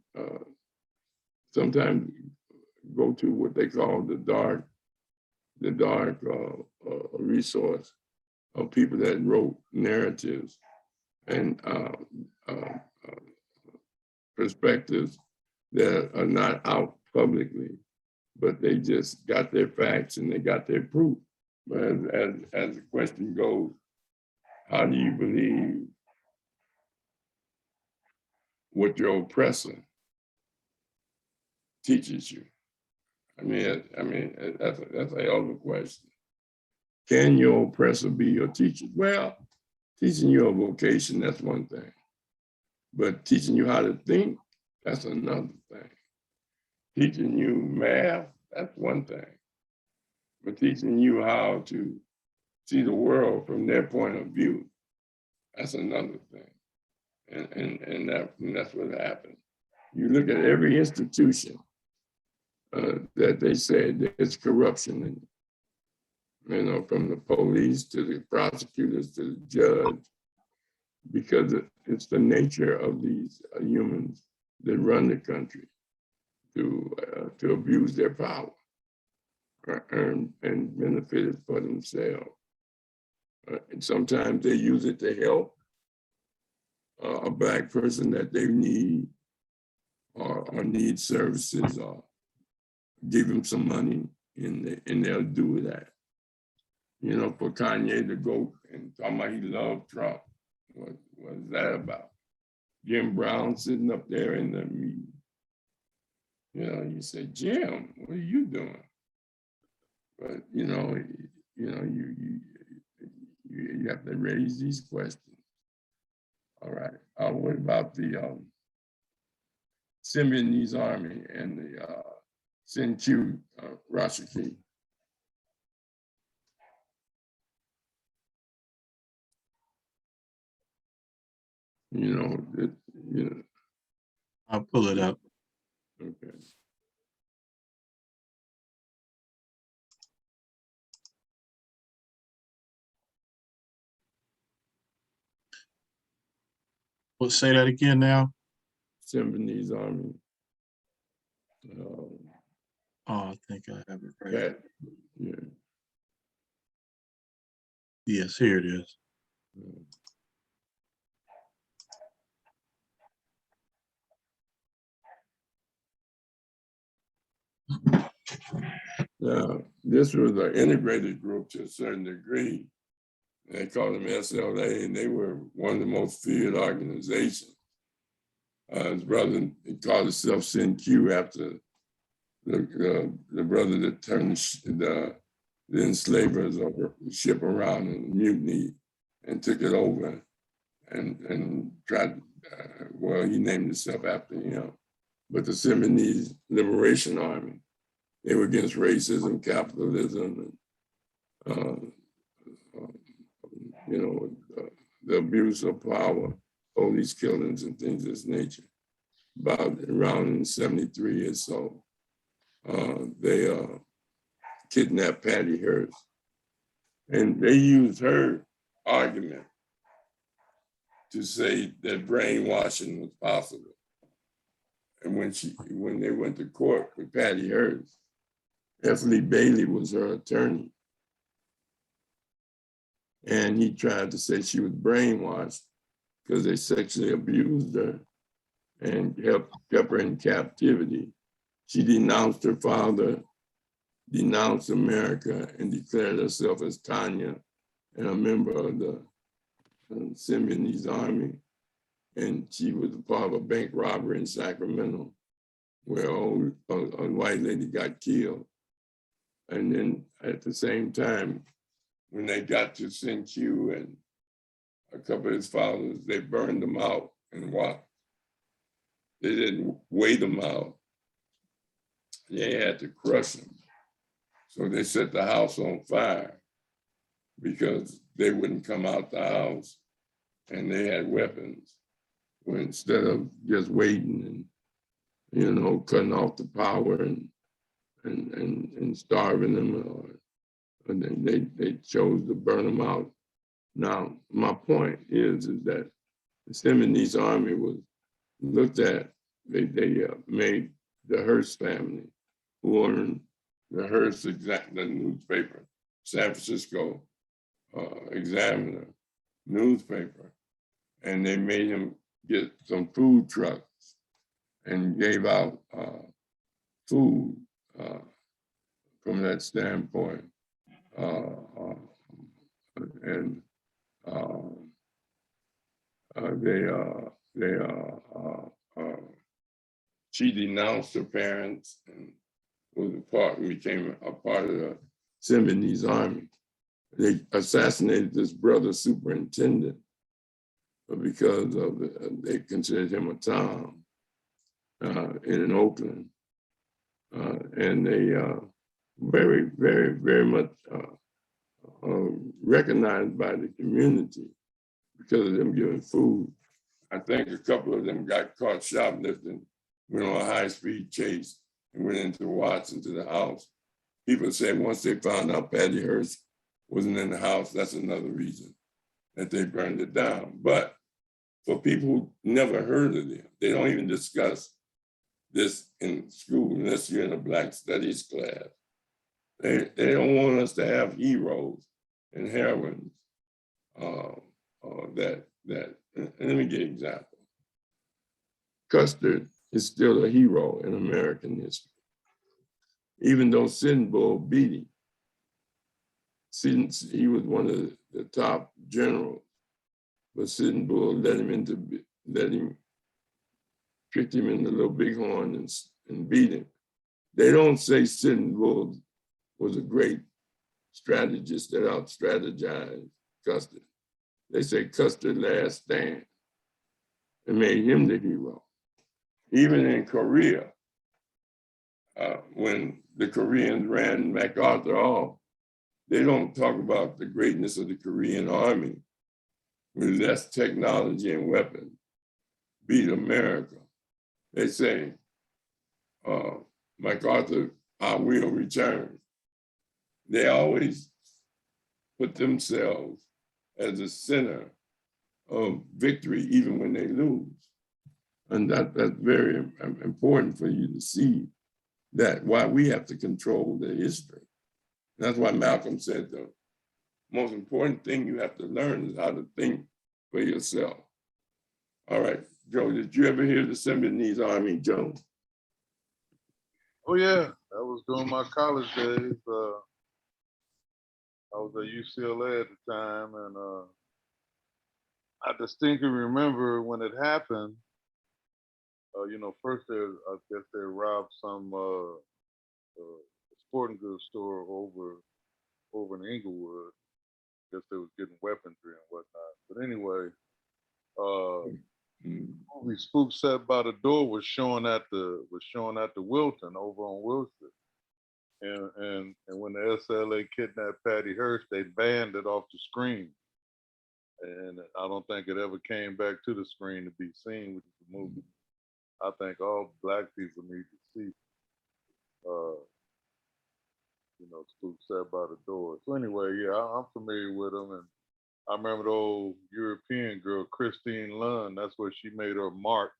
sometimes go to what they call the dark resource of people that wrote narratives and perspectives that are not out publicly, but they just got their facts and they got their proof. But as the question goes, how do you believe what your oppressor teaches you? I mean, that's a hell of a question. Can your oppressor be your teacher? Well, teaching you a vocation, that's one thing. But teaching you how to think, that's another thing. Teaching you math, that's one thing. But teaching you how to see the world from their point of view, that's another thing. And that's what happened. You look at every institution that they said there's corruption in it. From the police to the prosecutors to the judge, because it's the nature of these humans that run the country to abuse their power and benefit it for themselves. And sometimes they use it to help a Black person that they need or need services or give them some money and they'll do that. For Kanye to go and talk about he loved Trump, what is that about? Jim Brown sitting up there in the meeting. You say, Jim, what are you doing? But you have to raise these questions. All right. What about the Symbionese army and the Senchu Rashiki?
I'll pull it up.
Okay.
What, say that again now?
Symbionese Army.
Oh, I think I have it right.
Pat, yeah.
Yes, here it is.
Now, this was an integrated group to a certain degree. They called them SLA, and they were one of the most feared organizations. His brother, he called himself CNQ after the brother that turned the enslavers over the ship around in a mutiny and took it over and tried, well, he named himself after him. But the Symbionese Liberation Army, they were against racism, capitalism, and the abuse of power, police killings, and things of this nature. About around in 73 or so, they kidnapped Patty Hearst. And they used her argument to say that brainwashing was possible. And when they went to court with Patty Hearst, F. Lee Bailey was her attorney. And he tried to say she was brainwashed because they sexually abused her and kept her in captivity. She denounced her father, denounced America, and declared herself as Tanya and a member of the Symbionese Army. And she was a part of a bank robbery in Sacramento where a white lady got killed. And then at the same time, when they got to CNQ and a couple of his followers, they burned them out and walked. They didn't weigh them out. They had to crush them. So they set the house on fire because they wouldn't come out the house and they had weapons. Well, instead of just waiting and, cutting off the power and starving them, and then they chose to burn them out. Now, my point is that the Symbionese Army was looked at, they made the Hearst family, who owned the Hearst the newspaper, San Francisco Examiner newspaper, and they made him get some food trucks and gave out food from that standpoint. She denounced her parents and became a part of the Symbionese Army. They assassinated this brother superintendent because they considered him a Tom in Oakland. And they very, very, very much recognized by the community because of them giving food. I think a couple of them got caught shoplifting, went on a high-speed chase, and went into Watson to the house. People say once they found out Patty Hearst wasn't in the house, that's another reason that they burned it down. But for people who never heard of them, they don't even discuss this in school unless you're in a Black Studies class. They don't want us to have heroes and heroines let me give an example. Custer is still a hero in American history. Even though Sitting Bull beat him, since he was one of the top generals, but Sitting Bull tricked him in the little bighorn and beat him. They don't say Sitting Bull was a great strategist that out-strategized Custer. They say Custer last stand and made him the hero. Even in Korea, when the Koreans ran MacArthur off, they don't talk about the greatness of the Korean army with less technology and weapons beat America. They say, MacArthur, I will return. They always put themselves as the center of victory even when they lose. And that's very important for you to see that why we have to control the history. That's why Malcolm said the most important thing you have to learn is how to think for yourself. All right, Joe, did you ever hear the Symbionese Army, Joe?
Oh yeah, that was during my college days. I was at UCLA at the time, and I distinctly remember when it happened. First I guess they robbed some sporting goods store over in Inglewood. I guess they was getting weaponry and whatnot. But anyway, movie Spook Set by the Door was showing at the Wilton over on Wilshire. And when the SLA kidnapped Patty Hearst, they banned it off the screen. And I don't think it ever came back to the screen to be seen, which is a movie I think all Black people need to see. Spook Set by the Door. So anyway, yeah, I'm familiar with them. And I remember the old European girl, Christine Lunn, that's where she made her mark.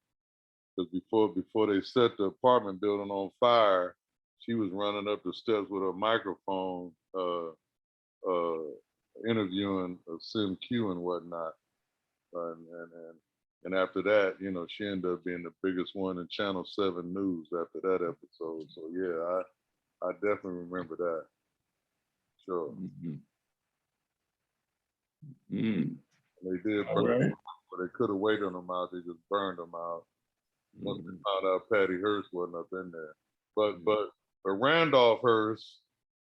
Because before they set the apartment building on fire, she was running up the steps with a microphone, interviewing Sim Q and whatnot. And after that, she ended up being the biggest one in Channel 7 News after that episode. So yeah, I definitely remember that. Sure. They did burn them out, but they could have waited on them out. They just burned them out. Once they found out Patty Hearst wasn't up in there. But Randolph Hearst,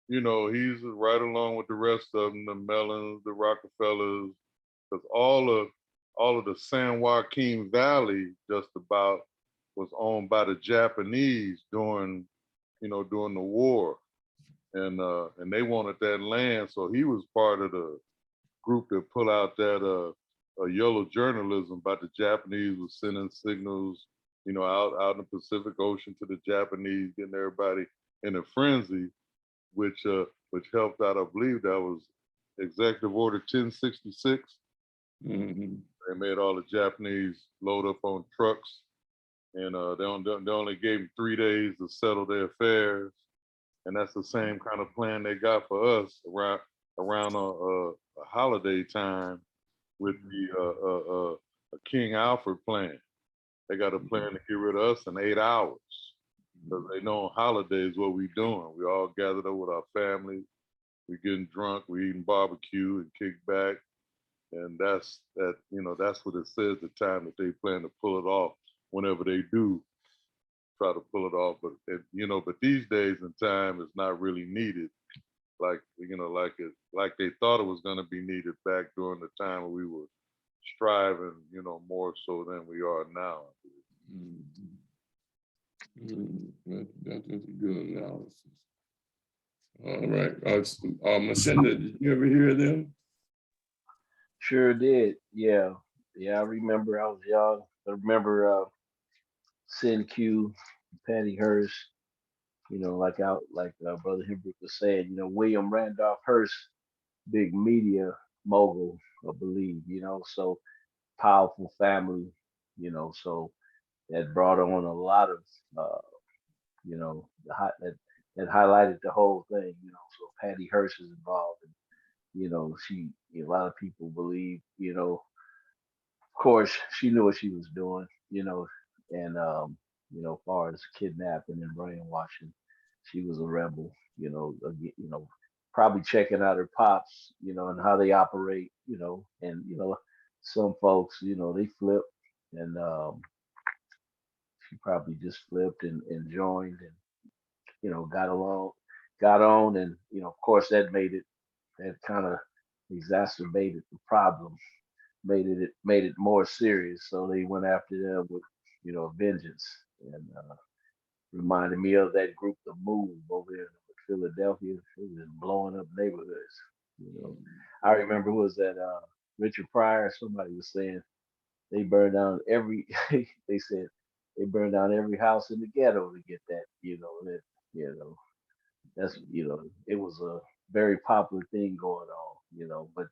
he's right along with the rest of them, the Mellons, the Rockefellers, because all of the San Joaquin Valley just about was owned by the Japanese during the war. And they wanted that land, so he was part of the group that put out that yellow journalism about the Japanese was sending signals, out in the Pacific Ocean to the Japanese, getting everybody in a frenzy, which helped out. I believe that was Executive Order 1066. They made all the Japanese load up on trucks, and they only gave them 3 days to settle their affairs. And that's the same kind of plan they got for us around a holiday time with the King Alfred plan. They got a plan to get rid of us in 8 hours because they know on holidays what we doing. We all gathered up with our families. We getting drunk. We eating barbecue and kick back, and that's what it says. The time that they plan to pull it off, whenever they do try to pull it off, but these days and time it's not really needed, like they thought it was going to be needed back during the time when we were striving, more so than we are now.
That's a good analysis. All right, Mchinda, did you ever hear them?
Sure did. Yeah. I remember I was young. I remember Sin Q, Patty Hearst, like Brother Hembrick was saying, William Randolph Hearst, big media mogul, I believe, so powerful family, so that brought on a lot of, that highlighted the whole thing, so Patty Hearst is involved. And, a lot of people believe, of course, she knew what she was doing, and as far as kidnapping and brainwashing, she was a rebel, probably checking out her pops, and how they operate, and some folks, they flip, and she probably just flipped and joined and got on, and of course that kind of exacerbated the problem, made it more serious. So they went after them with vengeance, and reminded me of that group, The Move, over in Philadelphia. It was blowing up neighborhoods. I remember who was that? Richard Pryor. Somebody was saying they burned down every. They said they burned down every house in the ghetto to get that. That's it was a very popular thing going on. But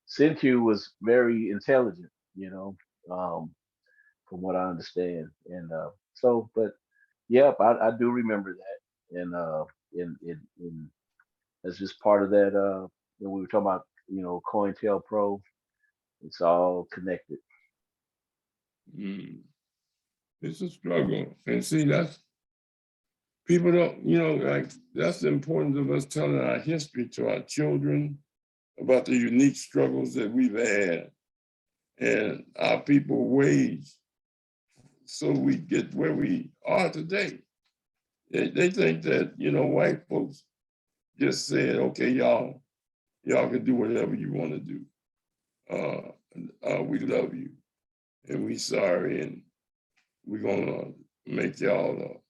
Sin Q was very intelligent. you know, from what I understand. And so, but yep, I do remember that. And in that's just part of that. When we were talking about, COINTELPRO, it's all connected.
Mm. It's a struggle. And see, that's people don't, like that's the importance of us telling our history to our children about the unique struggles that we've had and our people waged so we get where we are today. They think that, white folks just said, okay, y'all can do whatever you want to do. We love you and we sorry and we're gonna make y'all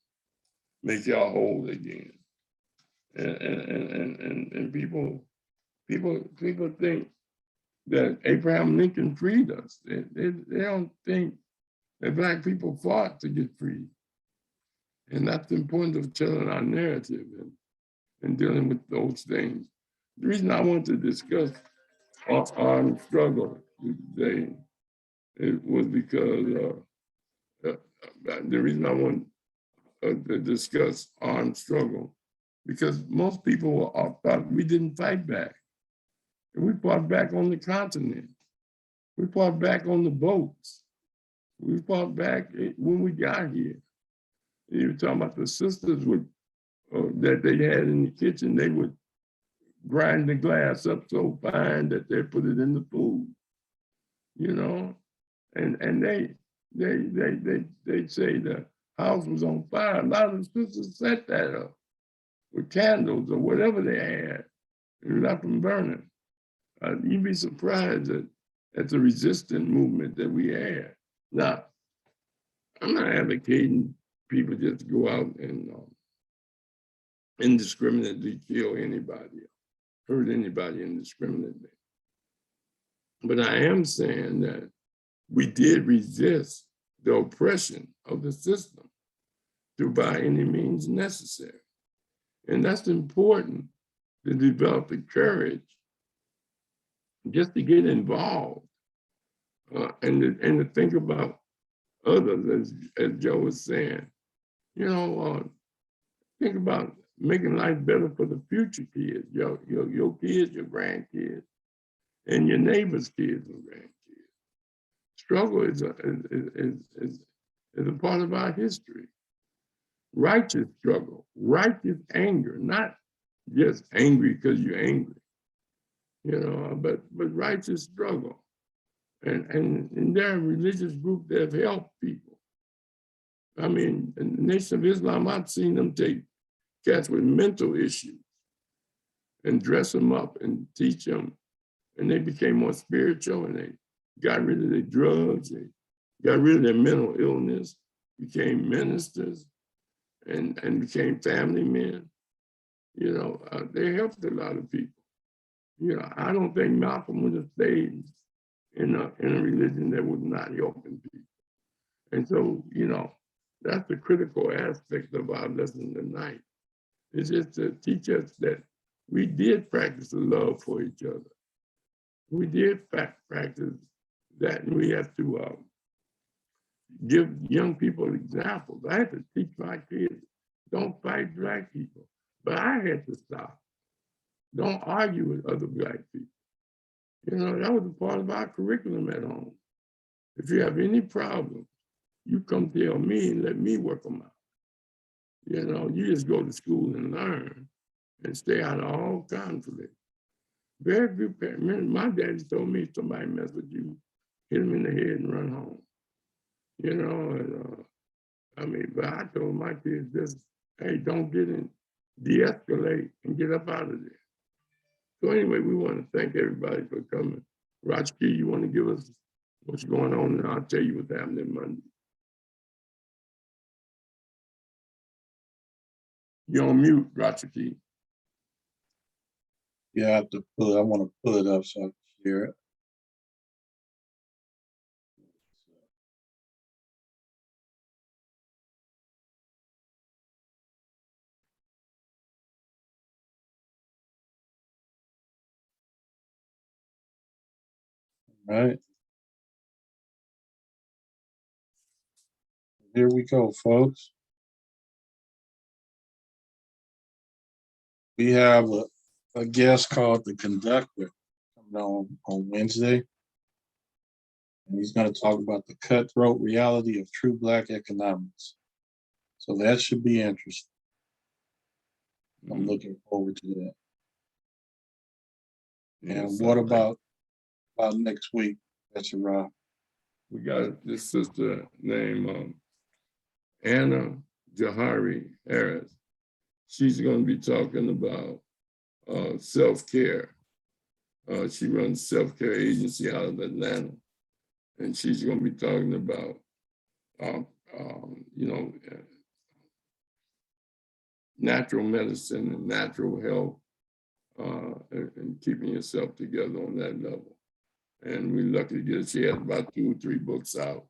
whole again. And people think that Abraham Lincoln freed us. They don't think that Black people fought to get free. And that's the importance of telling our narrative and dealing with those things. The reason I want to discuss armed struggle today it was because the reason I want to discuss armed struggle because most people thought we didn't fight back. And we fought back on the continent. We fought back on the boats. We fought back when we got here. And you were talking about the sisters that they had in the kitchen. They would grind the glass up so fine that they put it in the food, And they say the house was on fire. A lot of the sisters set that up with candles or whatever they had and left them burning. You'd be surprised at the resistance movement that we had. Now, I'm not advocating people just go out and indiscriminately kill anybody, hurt anybody indiscriminately. But I am saying that we did resist the oppression of the system through by any means necessary. And that's important to develop the courage just to get involved and to think about others, as Joe was saying. Think about making life better for the future kids, your kids, your grandkids, and your neighbors' kids and grandkids. Struggle is a part of our history. Righteous struggle, righteous anger, not just angry because you're angry, but righteous struggle. And there are religious groups that have helped people. I mean, in the Nation of Islam, I've seen them take cats with mental issues and dress them up and teach them. And they became more spiritual and they got rid of their drugs, they got rid of their mental illness, became ministers and became family men. They helped a lot of people. I don't think Malcolm would have stayed in a religion that was not helping people. And so, that's the critical aspect of our lesson tonight. It's just to teach us that we did practice the love for each other. We did practice that, and we have to give young people examples. I had to teach my kids, don't fight Black people. But I had to stop. Don't argue with other Black people. That was a part of our curriculum at home. If you have any problems, you come tell me and let me work them out. You just go to school and learn and stay out of all conflict. Very few parents, my daddy told me if somebody mess with you, hit him in the head and run home. But I told my kids just, hey, don't get in, de-escalate and get up out of there. So anyway, we want to thank everybody for coming. Rajki, you want to give us what's going on, and I'll tell you what's happening Monday. You're on mute, Rajki.
Yeah, I want to pull it up so I can share it. Right. Here we go, folks. We have a guest called the conductor coming on Wednesday. And he's going to talk about the cutthroat reality of true Black economics. So that should be interesting. I'm looking forward to that. And
Yes,
what
I like-
about next week? That's Rahh.
We got this sister named Anna Jahari Harris. She's going to be talking about self-care. She runs a self-care agency out of Atlanta. And she's going to be talking about, natural medicine and natural health and keeping yourself together on that level. And we're lucky to get it. She has about 2 or 3 books out.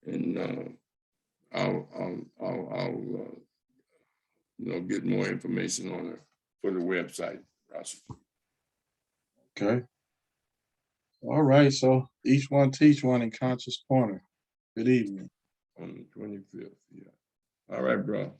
And I'll get more information on her for the website.
Okay. All right. So each one teach one in Conscious Corner. Good evening.
On the 25th, yeah. All right, bro.